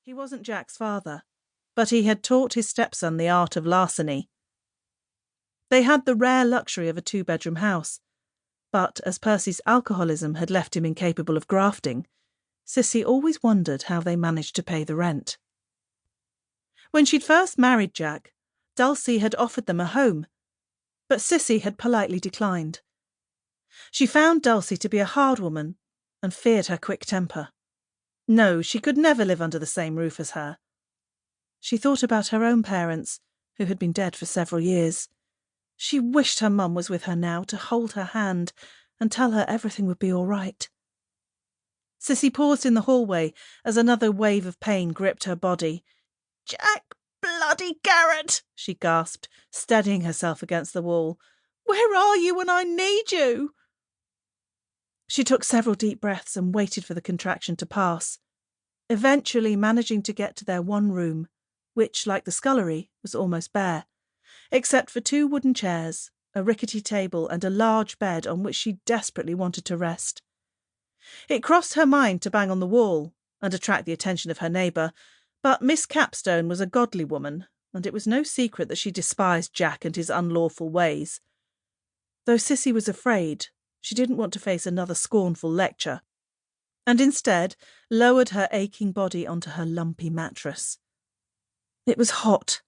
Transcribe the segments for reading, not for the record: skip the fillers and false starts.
He wasn't Jack's father, but he had taught his stepson the art of larceny. They had the rare luxury of a 2-bedroom house, but as Percy's alcoholism had left him incapable of grafting, Sissy always wondered how they managed to pay the rent. When she'd first married Jack, Dulcie had offered them a home, but Sissy had politely declined. She found Dulcie to be a hard woman and feared her quick temper. No, she could never live under the same roof as her. She thought about her own parents, who had been dead for several years. She wished her mum was with her now to hold her hand and tell her everything would be all right. Sissy paused in the hallway as another wave of pain gripped her body. "Jack bloody Garrett!" she gasped, steadying herself against the wall. "Where are you when I need you?" She took several deep breaths and waited for the contraction to pass, eventually managing to get to their one room, which, like the scullery, was almost bare, except for 2 wooden chairs, a rickety table, and a large bed on which she desperately wanted to rest. It crossed her mind to bang on the wall and attract the attention of her neighbour, but Miss Capstone was a godly woman, and it was no secret that she despised Jack and his unlawful ways. Though Sissy was afraid, she didn't want to face another scornful lecture, and instead lowered her aching body onto her lumpy mattress. It was hot.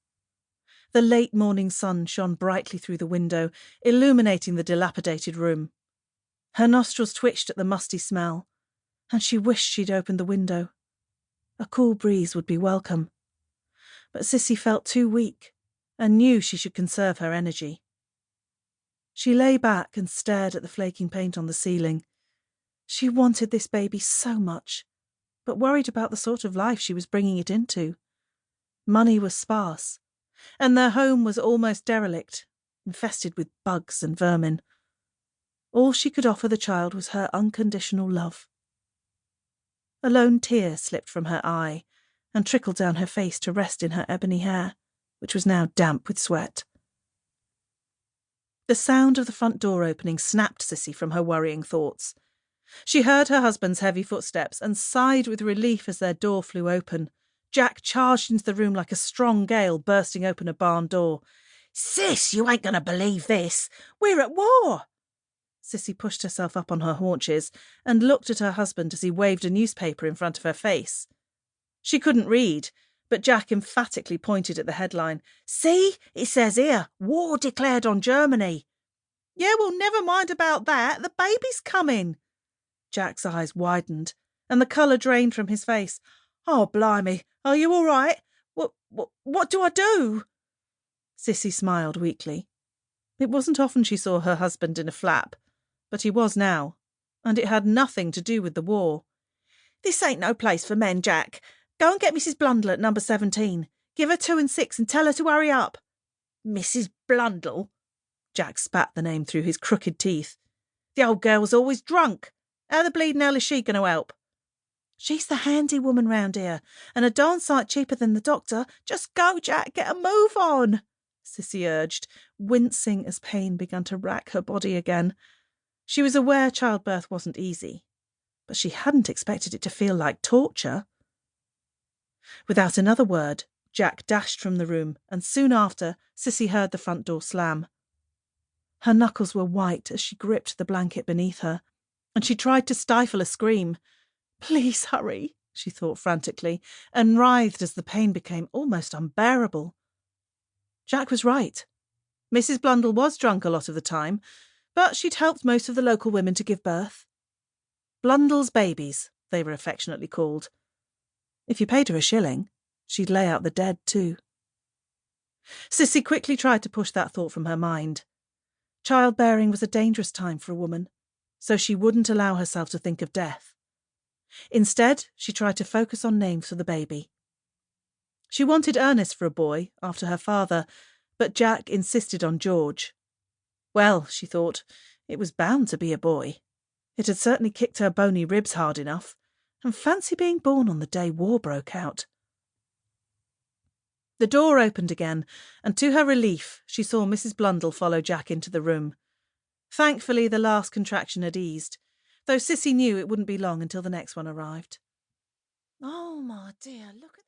The late morning sun shone brightly through the window, illuminating the dilapidated room. Her nostrils twitched at the musty smell, and she wished she'd opened the window. A cool breeze would be welcome. But Sissy felt too weak, and knew she should conserve her energy. She lay back and stared at the flaking paint on the ceiling. She wanted this baby so much, but worried about the sort of life she was bringing it into. Money was sparse, and their home was almost derelict, infested with bugs and vermin. All she could offer the child was her unconditional love. A lone tear slipped from her eye and trickled down her face to rest in her ebony hair, which was now damp with sweat. The sound of the front door opening snapped Sissy from her worrying thoughts. She heard her husband's heavy footsteps and sighed with relief as their door flew open. Jack charged into the room like a strong gale bursting open a barn door. "Sis, you ain't going to believe this. We're at war!" Sissy pushed herself up on her haunches and looked at her husband as he waved a newspaper in front of her face. She couldn't read, but Jack emphatically pointed at the headline. "See, it says here, war declared on Germany." "Yeah, well, never mind about that. The baby's coming." Jack's eyes widened, and the colour drained from his face. "Oh, blimey, are you all right? What do I do?" Sissy smiled weakly. It wasn't often she saw her husband in a flap, but he was now, and it had nothing to do with the war. "This ain't no place for men, Jack. Go and get Mrs. Blundell at number 17. Give her 2 and 6 and tell her to hurry up." "Mrs. Blundell?" Jack spat the name through his crooked teeth. "The old girl's always drunk. How the bleeding hell is she going to help?" "She's the handy woman round here, and a darn sight cheaper than the doctor. Just go, Jack, get a move on," Sissy urged, wincing as pain began to rack her body again. She was aware childbirth wasn't easy, but she hadn't expected it to feel like torture. Without another word, Jack dashed from the room, and soon after, Sissy heard the front door slam. Her knuckles were white as she gripped the blanket beneath her, and she tried to stifle a scream. "Please hurry," she thought frantically, and writhed as the pain became almost unbearable. Jack was right. Mrs. Blundell was drunk a lot of the time, but she'd helped most of the local women to give birth. Blundell's babies, they were affectionately called. If you paid her a shilling, she'd lay out the dead too. Sissy quickly tried to push that thought from her mind. Childbearing was a dangerous time for a woman, so she wouldn't allow herself to think of death. Instead, she tried to focus on names for the baby. She wanted Ernest for a boy, after her father, but Jack insisted on George. Well, she thought, it was bound to be a boy. It had certainly kicked her bony ribs hard enough, and fancy being born on the day war broke out. The door opened again, and to her relief, she saw Mrs. Blundell follow Jack into the room. Thankfully, the last contraction had eased, though Sissy knew it wouldn't be long until the next one arrived. "Oh, my dear, look at